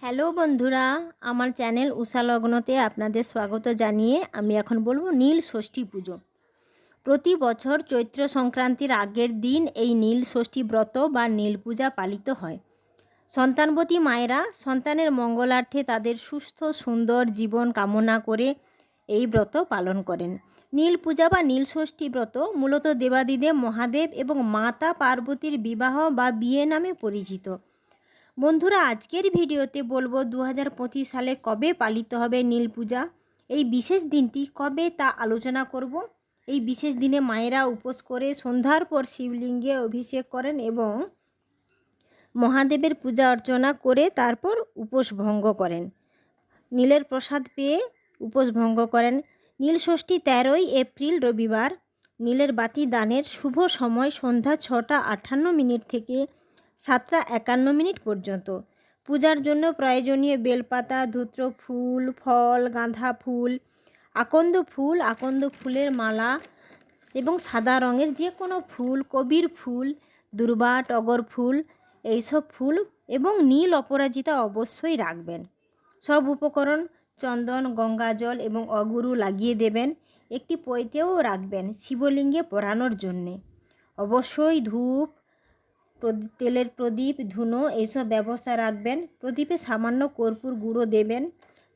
Hello বন্ধুরা, আমার channel উষালগ্নতে আপনাদের স্বাগত জানিয়ে আমি এখন বলবো নীল ষষ্ঠী পুজো। প্রতি বছর চৈত্র সংক্রান্তির আগের দিন এই নীল ষষ্ঠী ব্রত বা নীল পূজা পালিত হয়। সন্তানবতী মায়েরা সন্তানের মঙ্গলার্থে তাদের সুস্থ সুন্দর জীবন কামনা করে এই ব্রত পালন করেন। নীল পূজা বা নীল ষষ্ঠী ব্রত মূলত দেবাদিদেব মহাদেব এবং মাতা পার্বতীর বিবাহ বা বিয়ে নামে পরিচিত। বন্ধুরা, আজকের ভিডিওতে বলবো 2025 সালে কবে পালিত হবে নীল পূজা, এই বিশেষ দিনটি কবে তা আলোচনা করব। এই বিশেষ দিনে মায়েরা উপোস করে সন্ধ্যার পর শিবলিঙ্গে অভিষেক করেন এবং মহাদেবের পূজা অর্চনা করে তারপর উপোস ভঙ্গ করেন। নীলের প্রসাদ পেয়ে উপোস ভঙ্গ করেন। নীল ষষ্ঠী 13ই এপ্রিল রবিবার। নীলের বাতি দানের শুভ সময় সন্ধ্যা 6টা 58 থেকে 7টা 51 পর্যন্ত। পূজার জন্য প্রয়োজনীয় বেলপাতা, ধূত্র ফুল, ফল, গাঁদা ফুল, আকন্দ ফুলের মালা এবং সাদা রঙের যে কোনো ফুল, কবির ফুল, দুর্বা, টগর ফুল, এইসব ফুল এবং নীল অপরাজিতা অবশ্যই রাখবেন। সব উপকরণ চন্দন, গঙ্গা জল এবং অগুরু লাগিয়ে দেবেন। একটি পৈতেও রাখবেন শিবলিঙ্গে পরানোর জন্যে। অবশ্যই ধূপ, তেলের প্রদীপ, ধুনো এইসব ব্যবস্থা রাখবেন। প্রদীপে সামান্য কর্পূর গুঁড়ো দেবেন।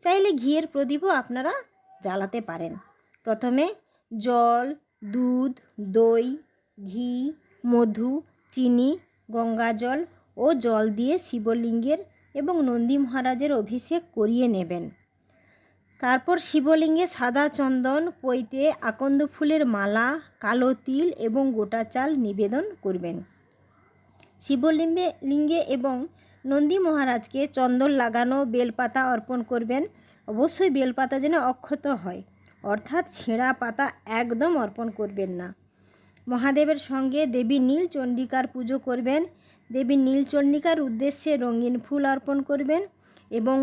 চাইলে ঘিয়ের প্রদীপও আপনারা জ্বালাতে পারেন। প্রথমে জল, দুধ, দই, ঘি, মধু, চিনি, গঙ্গা জল ও জল দিয়ে শিবলিঙ্গের এবং নন্দী মহারাজের অভিষেক করিয়ে নেবেন। তারপর শিবলিঙ্গে সাদা চন্দন, পৈতে, আকন্দ ফুলের মালা, কালো তিল এবং গোটা চাল নিবেদন করবেন। শিবলিঙ্গে এবং নন্দী মহারাজকে চন্দন লাগানো বেলপাতা অর্পণ করবেন। অবশ্যই বেলপাতা যেন অক্ষত হয়, অর্থাৎ ছেঁড়া পাতা একদম অর্পণ করবেন না। মহাদেবের সঙ্গে দেবী নীলচণ্ডিকার পুজো করবেন। দেবী নীলচণ্ডিকার উদ্দেশ্যে রঙিন ফুল অর্পণ করবেন এবং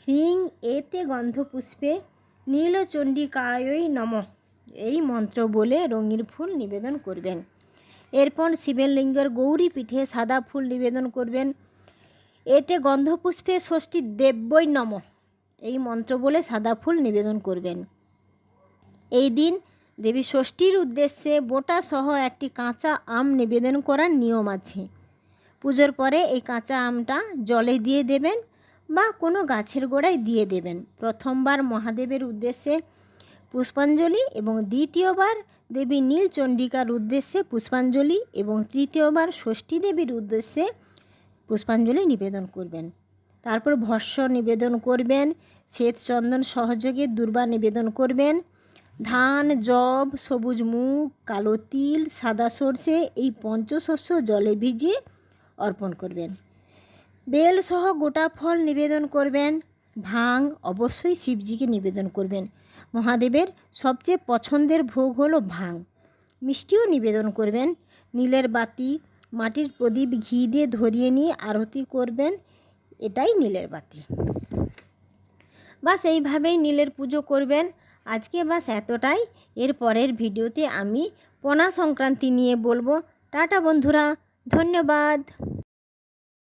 হ্রিং এতে গন্ধপুষ্পে নীলচণ্ডিকায় নমঃ এই মন্ত্র বলে রঙিন ফুল নিবেদন করবেন। এরপর শিবলিঙ্গের গৌরী পিঠে সাদা ফুল নিবেদন করবেন। এতে গন্ধপুষ্পে ষষ্ঠী দেব্যই নমঃ এই মন্ত্র বলে সাদা ফুল নিবেদন করবেন। এই দিন দেবী ষষ্ঠীর উদ্দেশ্যে বোঁটা সহ একটি কাঁচা আম নিবেদন করার নিয়ম আছে। পুজোর পরে এই কাঁচা আমটা জলে দিয়ে দেবেন বা কোনো গাছের গোড়ায় দিয়ে দেবেন। প্রথমবার মহাদেবের উদ্দেশ্যে পুষ্পাঞ্জলি এবং দ্বিতীয়বার দেবী নীলচণ্ডিকার উদ্দেশ্যে পুষ্পাঞ্জলি এবং তৃতীয়বার ষষ্ঠী দেবীর উদ্দেশ্যে পুষ্পাঞ্জলি নিবেদন করবেন। তারপর ভস্য নিবেদন করবেন। শ্বেত চন্দন সহযোগে দুর্বা নিবেদন করবেন। ধান, যব, সবুজ মুগ, কালো তিল, সাদা সর্ষে এই পঞ্চশস্য জলে ভিজিয়ে অর্পণ করবেন। বেল সহ গোটা ফল নিবেদন করবেন। ভাং অবশ্যই শিবজিকে নিবেদন করবেন। মহাদেবের সবচেয়ে পছন্দের ভোগ হলো ভাং। মিষ্টিও নিবেদন করবেন। নীলের বাতি, মাটির প্রদীপ ঘি দিয়ে ধরিয়ে নিয়ে আরতি করবেন। এটাই নীলের বাতি। বাস এইভাবেই নীলের পুজো করবেন। আজকে বাস এতটাই। এর পরের ভিডিওতে আমি পনা সংক্রান্তি নিয়ে বলবো। টাটা বন্ধুরা, ধন্যবাদ।